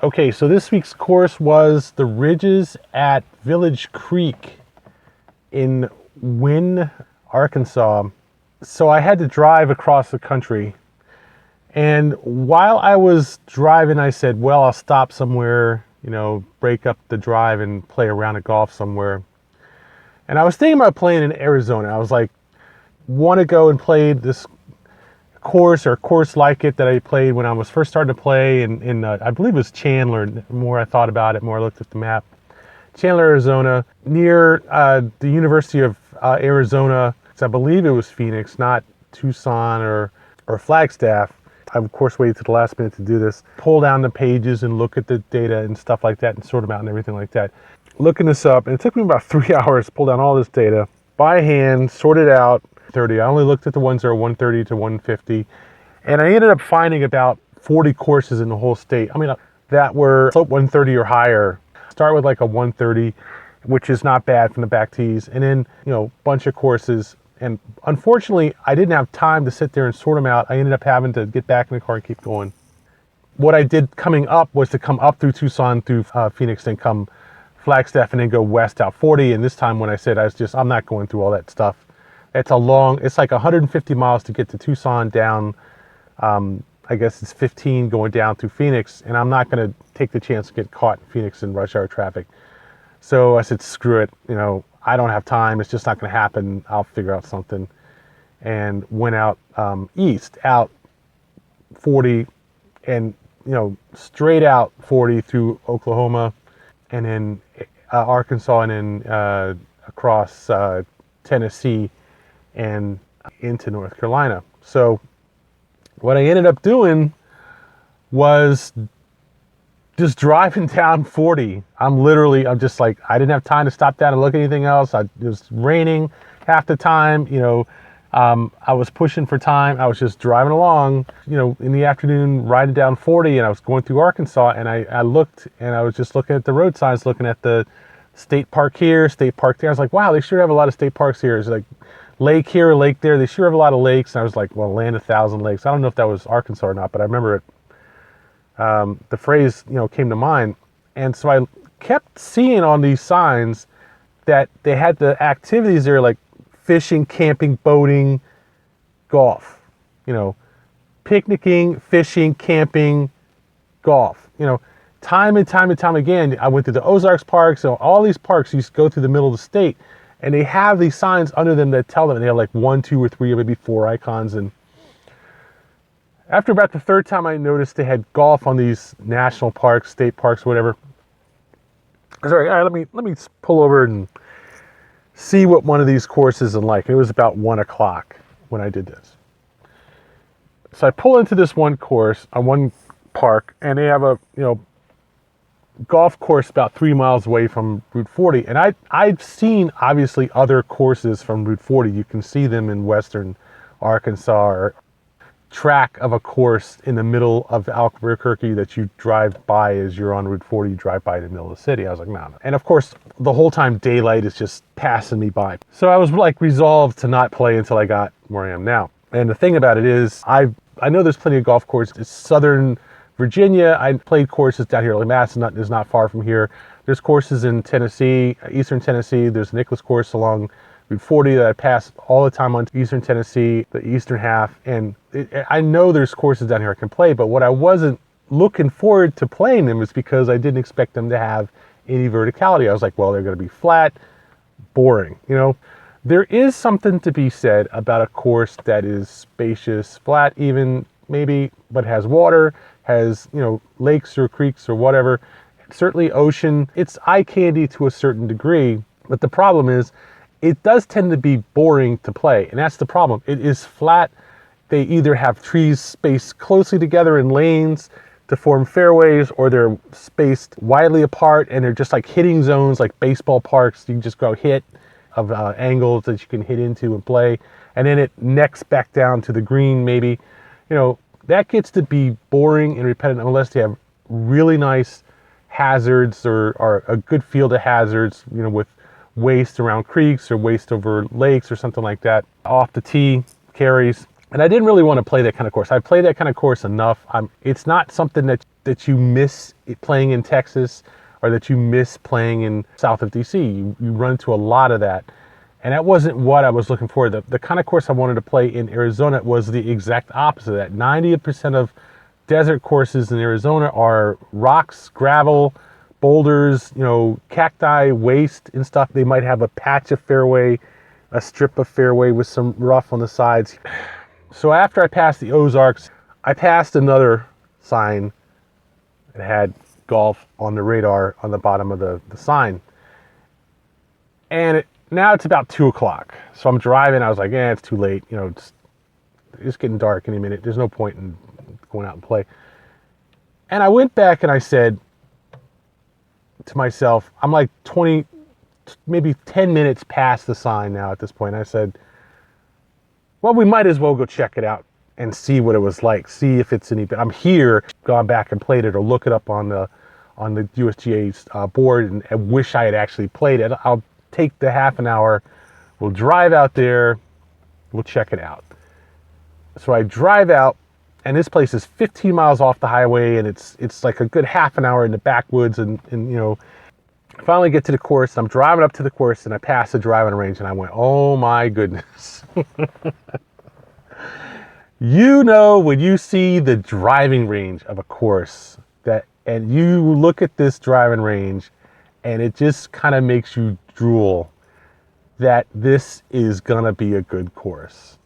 Okay, so this week's course was the Ridges at Village Creek in Wynne, Arkansas. So I had to drive across the country. And while I was driving, I said, well, I'll stop somewhere, break up the drive and play a round of golf somewhere. And I was thinking about playing in Arizona. I was like, want to go and play this course or a course like it that I played when I was first starting to play in I believe it was Chandler. The more I thought about it, more I looked at the map. Chandler, Arizona, near the University of Arizona. I believe it was Phoenix, not Tucson or Flagstaff. I, of course, waited to the last minute to do this. Pull down the pages and look at the data and stuff like that and sort them out and everything like that. Looking this up, and it took me about 3 hours to pull down all this data by hand, sort it out. I only looked at the ones that are 130 to 150, and I ended up finding about 40 courses in the whole state. That were slope 130 or higher. Start with like a 130, which is not bad from the back tees, and then bunch of courses. And unfortunately, I didn't have time to sit there and sort them out. I ended up having to get back in the car and keep going. What I did coming up was to come up through Tucson, through Phoenix, then come Flagstaff, and then go west out 40. And this time when I said I'm not going through all that stuff. It's like 150 miles to get to Tucson down. I guess it's 15 going down through Phoenix, and I'm not going to take the chance to get caught in Phoenix in rush hour traffic. So I said, screw it. I don't have time. It's just not going to happen. I'll figure out something. And went out east, out 40, and straight out 40 through Oklahoma, and then Arkansas, and then across Tennessee and into North Carolina. So what I ended up doing was just driving down 40. I'm just like, I didn't have time to stop down and look at anything else. It was raining half the time. I was pushing for time. I was just driving along, in the afternoon, riding down 40, and I was going through Arkansas, and I looked, and I was just looking at the road signs, looking at the state park here, state park there. I was like, wow, they sure have a lot of state parks here. It's like lake here, lake there. They sure have a lot of lakes. And I was like, well, land 1,000 lakes. I don't know if that was Arkansas or not, but I remember it. The phrase, came to mind. And so I kept seeing on these signs that they had the activities there, like fishing, camping, boating, golf, picnicking, fishing, camping, golf, time and time and time again. I went to the Ozarks parks, all these parks, you just go through the middle of the state, and they have these signs under them that tell them, and they have like 1, 2, or 3, or maybe 4 icons. And after about the third time I noticed they had golf on these national parks, state parks, whatever. I was like, all right, let me pull over and see what one of these courses is like. It was about 1 o'clock when I did this. So I pull into this one course, one park, and they have a, golf course about 3 miles away from Route 40. And I've seen, obviously, other courses from Route 40. You can see them in western Arkansas, or track of a course in the middle of Albuquerque that you drive by as you're on Route 40, you drive by the middle of the city. I was like, no. And of course, the whole time daylight is just passing me by. So I was like resolved to not play until I got where I am now. And the thing about it is, I know there's plenty of golf courses. It's southern Virginia. I played courses down here. Like Madison is not far from here. There's courses in Tennessee, eastern Tennessee. There's a Nicholas course along Route 40 that I pass all the time on eastern Tennessee, the eastern half. And I know there's courses down here I can play, but what I wasn't looking forward to playing them is because I didn't expect them to have any verticality. I was like, well, they're going to be flat, boring. There is something to be said about a course that is spacious, flat even maybe, but has water, has, lakes or creeks or whatever. Certainly ocean. It's eye candy to a certain degree, but the problem is it does tend to be boring to play, and that's the problem. It is flat. They either have trees spaced closely together in lanes to form fairways, or they're spaced widely apart, and they're just like hitting zones, like baseball parks. You can just go hit of angles that you can hit into and play, and then it necks back down to the green maybe. That gets to be boring and repetitive unless they have really nice hazards or a good field of hazards, with waste around creeks or waste over lakes or something like that. Off the tee carries. And I didn't really want to play that kind of course. I played that kind of course enough. It's not something that that you miss playing in Texas, or that you miss playing in south of DC. You run into a lot of that. And that wasn't what I was looking for. The kind of course I wanted to play in Arizona was the exact opposite of that. 90% of desert courses in Arizona are rocks, gravel, boulders, cacti, waste and stuff. They might have a patch of fairway, a strip of fairway with some rough on the sides. So after I passed the Ozarks, I passed another sign that had golf on the radar on the bottom of the sign. And now it's about 2 o'clock. So I'm driving. I was like, it's too late. It's getting dark any minute. There's no point in going out and play. And I went back and I said to myself, I'm like 20, maybe 10 minutes past the sign now at this point. I said, well, we might as well go check it out and see what it was like. See if it's any, I'm here, gone back and played it, or look it up on the USGA's board, and wish I had actually played it. I'll take the half an hour, we'll drive out there, we'll check it out. So I drive out, and this place is 15 miles off the highway, and it's like a good half an hour in the backwoods, and finally get to the course. I'm driving up to the course, and I pass the driving range, and I went, oh my goodness. When you see the driving range of a course, and you look at this driving range, and it just kind of makes you drool, that this is gonna be a good course.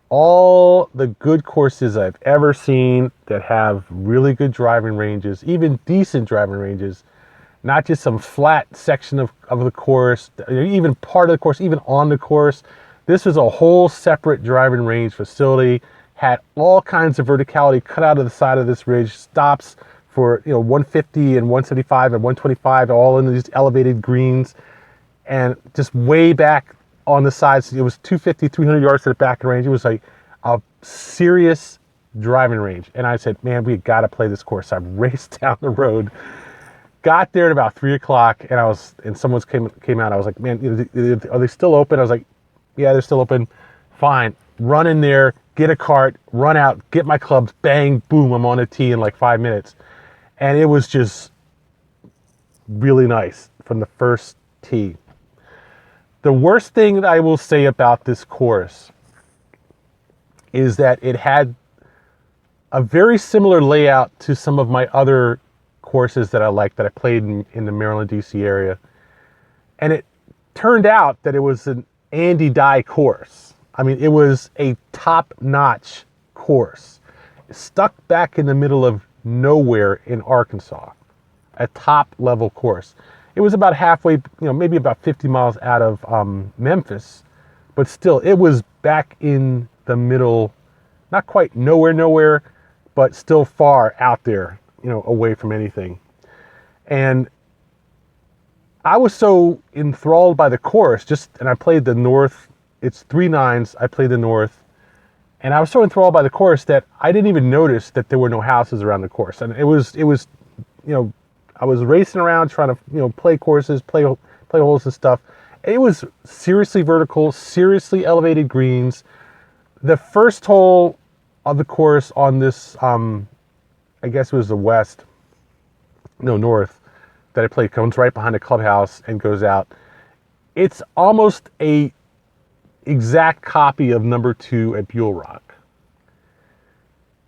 All the good courses I've ever seen that have really good driving ranges, even decent driving ranges, not just some flat section of the course, even part of the course, even on the course. This was a whole separate driving range facility, had all kinds of verticality cut out of the side of this ridge, stops for 150 and 175 and 125, all in these elevated greens, and just way back on the sides. It was 250, 300 yards to the back of the range. It was like a serious driving range. And I said, man, we got to play this course. I raced down the road, got there at about 3 o'clock, and someone came out. I was like, man, are they still open? I was like, yeah, they're still open. Fine. Run in there, get a cart, run out, get my clubs, bang, boom, I'm on a tee in like 5 minutes. And it was just really nice from the first tee. The worst thing that I will say about this course is that it had a very similar layout to some of my other courses that I liked, that I played in the Maryland, D.C. area. And it turned out that it was an Andy Dye course. I mean, it was a top-notch course, stuck back in the middle of nowhere in Arkansas, a top-level course. It was about halfway, maybe about 50 miles out of Memphis, but still, it was back in the middle, not quite nowhere, but still far out there, away from anything. And I was so enthralled by the course, and I played the north. It's 3 nines. I played the north, and I was so enthralled by the course that I didn't even notice that there were no houses around the course. And it was, I was racing around trying to, play courses, play holes and stuff. It was seriously vertical, seriously elevated greens. The first hole of the course on this, I guess it was the north, that I played, comes right behind the clubhouse and goes out. It's almost a exact copy of number 2 at Buell Rock,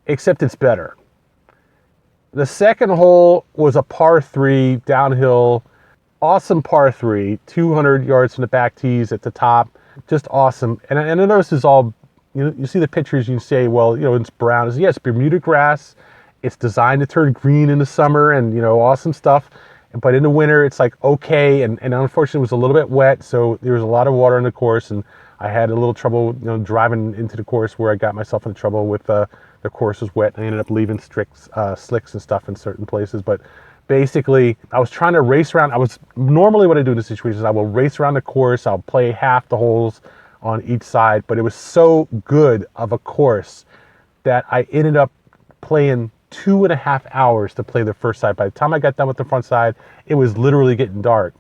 except it's better. The second hole was a par 3 downhill, awesome par 3, 200 yards from the back tees at the top, just awesome. And I know this is all, you see the pictures, you say, well, it's brown. Yes, Bermuda grass. It's designed to turn green in the summer, and awesome stuff. But in the winter, it's like okay, and unfortunately, it was a little bit wet, so there was a lot of water in the course, and I had a little trouble, driving into the course, where I got myself in trouble with the course was wet. And I ended up leaving slicks and stuff in certain places. But basically, I was trying to race around. Normally what I do in this situation is I will race around the course. I'll play half the holes on each side, but it was so good of a course that I ended up playing 2.5 hours to play the first side. By the time I got done with the front side, it was literally getting dark.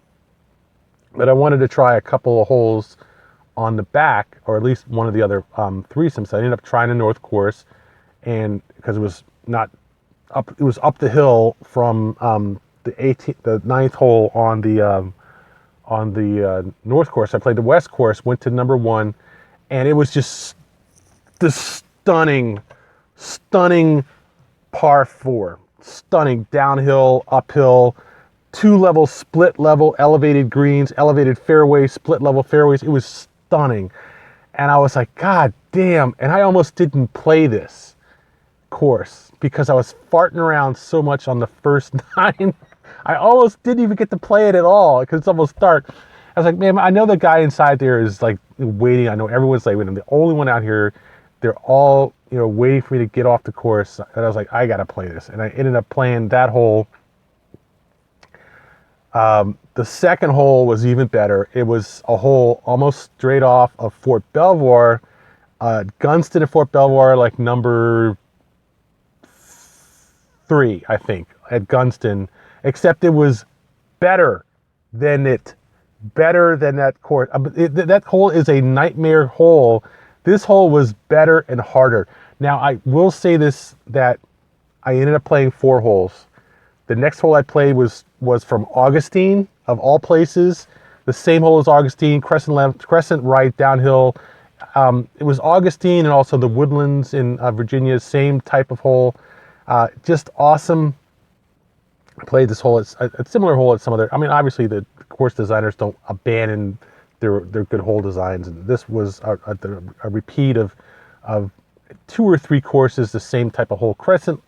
But I wanted to try a couple of holes on the back, or at least one of the other threesomes. So I ended up trying the north course, and because it was not up. It was up the hill from the ninth hole on the north course. I played the west course, went to number one, and it was just this stunning par four. Stunning downhill, uphill, two level, split level, elevated greens, elevated fairways, split level fairways. It was stunning. And I was like, God damn. And I almost didn't play this course because I was farting around so much on the first nine. I almost didn't even get to play it at all because it's almost dark. I was like, man, I know the guy inside there is like waiting. I know everyone's like, I'm the only one out here. They're all, waiting for me to get off the course. And I was like, I got to play this. And I ended up playing that hole. The second hole was even better. It was a hole almost straight off of Fort Belvoir. Gunston and Fort Belvoir, like number 3, I think, at Gunston. Except it was better than that course. That hole is a nightmare hole. This hole was better and harder. Now, I will say this, that I ended up playing 4 holes. The next hole I played was from Augustine, of all places. The same hole as Augustine, crescent left, crescent right, downhill. It was Augustine and also the Woodlands in Virginia, same type of hole. Just awesome. I played this hole, it's a similar hole at some other, obviously the course designers don't abandon their good hole designs. And this was a repeat of 2 or 3 courses, the same type of hole, crescent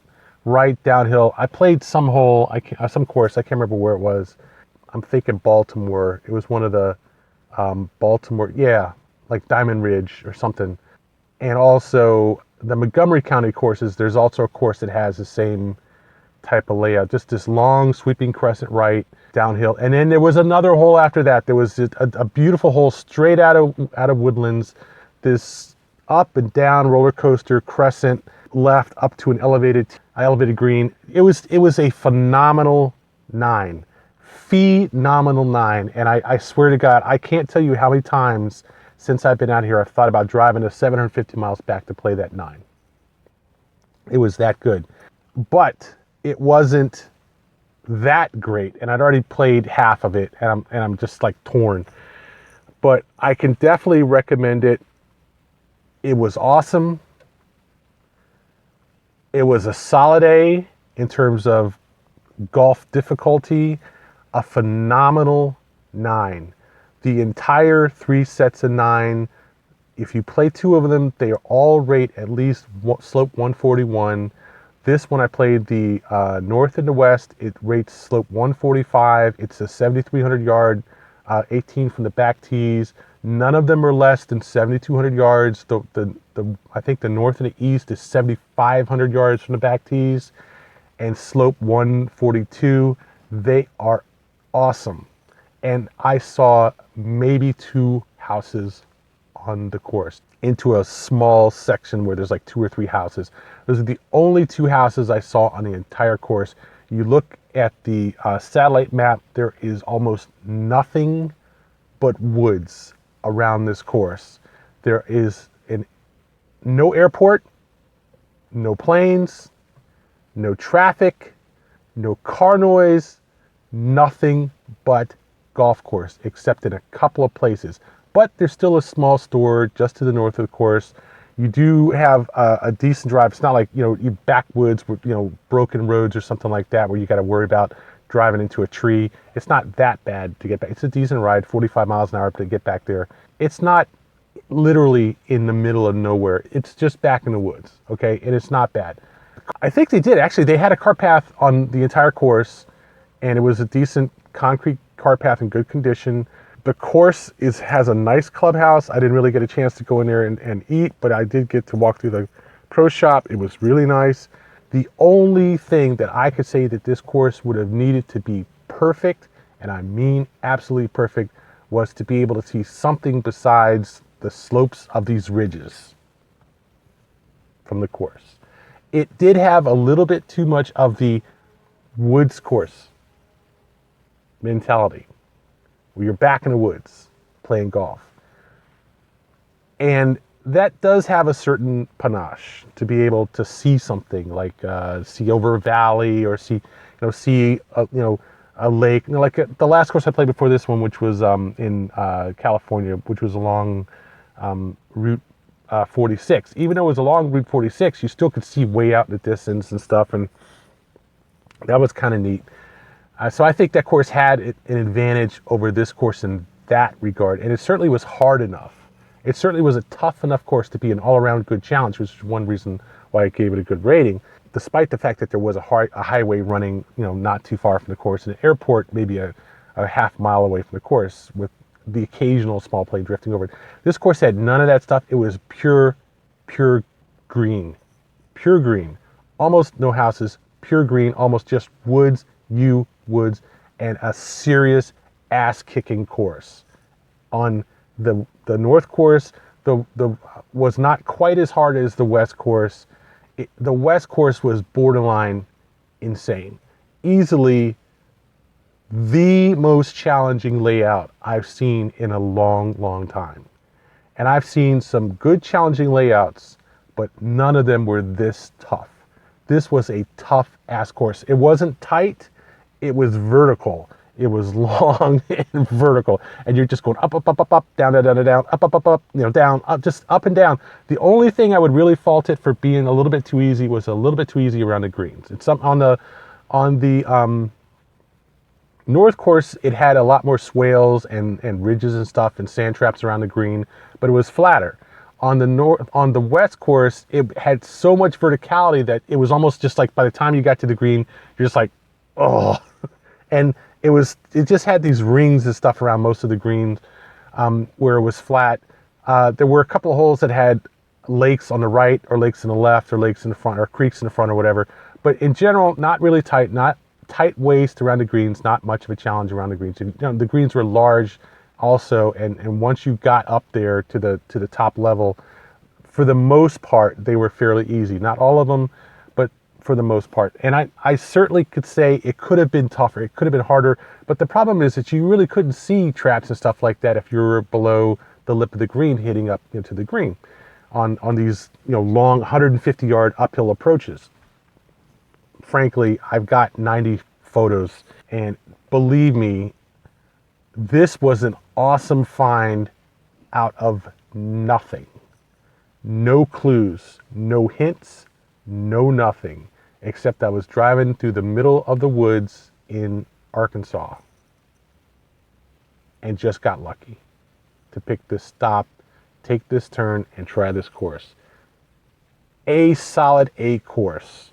right, downhill. I played some course, I can't remember where it was. I'm thinking Baltimore. It was one of the Baltimore, like Diamond Ridge or something. And also the Montgomery County courses, there's also a course that has the same type of layout, just this long sweeping crescent right, downhill. And then there was another hole after that. There was a beautiful hole straight out of Woodlands, this up and down roller coaster crescent left up to an elevated green. It was a phenomenal 9. Phenomenal 9. And I swear to God, I can't tell you how many times since I've been out here I've thought about driving the 750 miles back to play that 9. It was that good. But it wasn't that great, and I'd already played half of it, and I'm just like torn. But I can definitely recommend it. It was awesome. It was a solid A in terms of golf difficulty, a phenomenal 9. The entire 3 sets of 9, if you play 2 of them, they all rate at least slope 141. This one I played the north and the west, it rates slope 145. It's a 7,300 yard, 18 from the back tees. None of them are less than 7,200 yards. I think the north and the east is 7,500 yards from the back tees, and slope 142. They are awesome. And I saw maybe 2 houses on the course into a small section where there's like 2 or 3 houses. Those are the only 2 houses I saw on the entire course. You look at the satellite map, there is almost nothing but woods around this course. There is no airport, no planes, no traffic, no car noise, nothing but golf course, except in a couple of places. But there's still a small store just to the north of the course. You do have a decent drive. It's not like, you backwoods, broken roads or something like that where you got to worry about driving into a tree. It's not that bad to get back. It's a decent ride, 45 miles an hour to get back there. It's not literally in the middle of nowhere. It's just back in the woods, okay? And it's not bad. I think they did. Actually, they had a cart path on the entire course, and it was a decent concrete cart path in good condition. The course has a nice clubhouse. I didn't really get a chance to go in there and eat, but I did get to walk through the pro shop. It was really nice. The only thing that I could say that this course would have needed to be perfect, and I mean absolutely perfect, was to be able to see something besides the slopes of these ridges from the course. It did have a little bit too much of the woods course mentality, where you're back in the woods playing golf. And that does have a certain panache to be able to see something like see over a valley, or see a lake. Like the last course I played before this one, which was in California, which was along Route 46. Even though it was along Route 46, you still could see way out in the distance and stuff, and that was kind of neat. So I think that course had an advantage over this course in that regard, and it certainly was hard enough. It certainly was a tough enough course to be an all-around good challenge, which is one reason why I gave it a good rating, despite the fact that there was a highway running, not too far from the course, and an airport maybe a half mile away from the course, with the occasional small plane drifting over it. This course had none of that stuff. It was pure green, almost no houses, pure green, almost just woods, and a serious ass-kicking course. On the north course, the was not quite as hard as the west course. The west course was borderline insane. Easily the most challenging layout I've seen in a long time. And I've seen some good challenging layouts, but none of them were this tough. This was a tough ass course. It wasn't tight, it was vertical. It was long and vertical, and you're just going up, down, up, down, up, just up and down. The only thing I would really fault it for being a little bit too easy was a little bit too easy around the greens. It's on the north course, it had a lot more swales and ridges and stuff and sand traps around the green, but it was flatter. On the west course, it had so much verticality that it was almost just like by the time you got to the green, you're just like, oh, and it just had these rings and stuff around most of the greens where it was flat. There were a couple of holes that had lakes on the right, or lakes in the left, or lakes in the front, or creeks in the front, or whatever. But in general, not really tight, not tight waist around the greens, not much of a challenge around the greens. The greens were large also, and once you got up there to the top level, for the most part, they were fairly easy. Not all of them, but for the most part. And I certainly could say it could have been tougher, it could have been harder, but the problem is that you really couldn't see traps and stuff like that if you were below the lip of the green hitting up into the green on these long 150-yard uphill approaches. Frankly, I've got 90 photos, and believe me, this was an awesome find out of nothing. No clues, no hints, no nothing, except I was driving through the middle of the woods in Arkansas and just got lucky to pick this stop, take this turn, and try this course. A solid A course.